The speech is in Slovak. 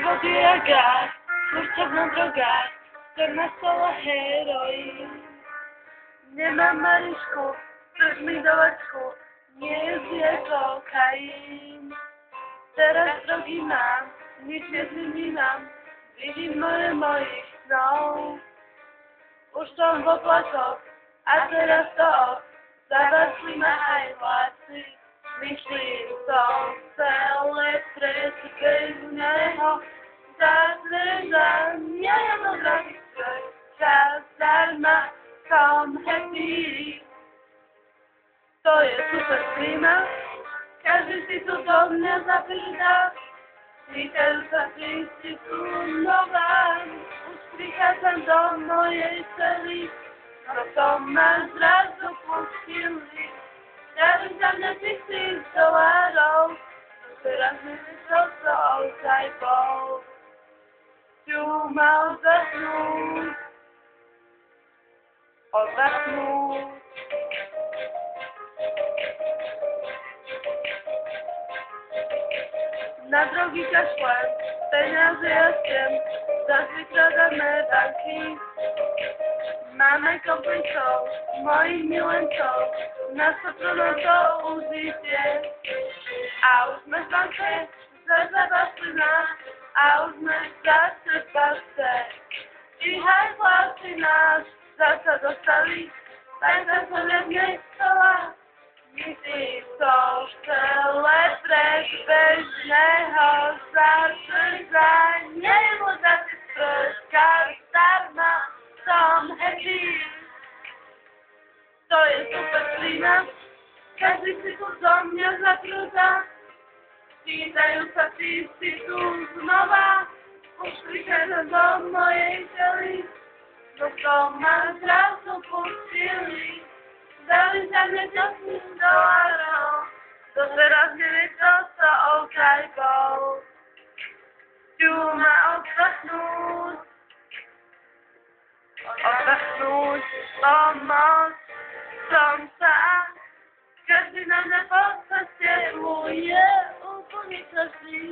Život je jak gaz, furt na drogách, to na stole heroj. Nemám Marišku, chceš mi do vecku, nie je kokain. Teraz drogy mám, nič nezmínam, vidím mojich snov. Už som v oplakoch, a teraz to zavazli ma aj vlasy. Myslím som celé stresy bez neho, zadržania do drogy svoj, čas darma, som happy. To je super klíma, každý si tu do mňa zaprída, pýtajú sa, či si tu nová, už prichádzam do mojej cely, no to ma zrazu pustili. Dávajú za mňa $1000, no teraz neviem, čo to ozaj bol. Chcú ma odvachnúť. Na drogy kašlem, peniaze ja chcem, zas vykladáme banky. Máme komplicov, mojich milencov, nás to užite. A už sme v banke, zabavili nás, a už sme zase v bavce. Číhaj chlapci nás, zase dostali, tak zase nevnechala. Myslím to celé preč bežného zatrzymania, jemu zase sprška starma. Som happy, to je super klína, každý si tu do mňa zatrúda, pýtajú sa, či si tu znova, už prichádzam do mojej cely, no to ma zrazu pustili, dali za mňa $1000, doteraz nevie, čo to ozaj bol, chcú ma odvachnúť. Odvachnúť, pomoc, som sa, každý na mňa podstate je úplne každý.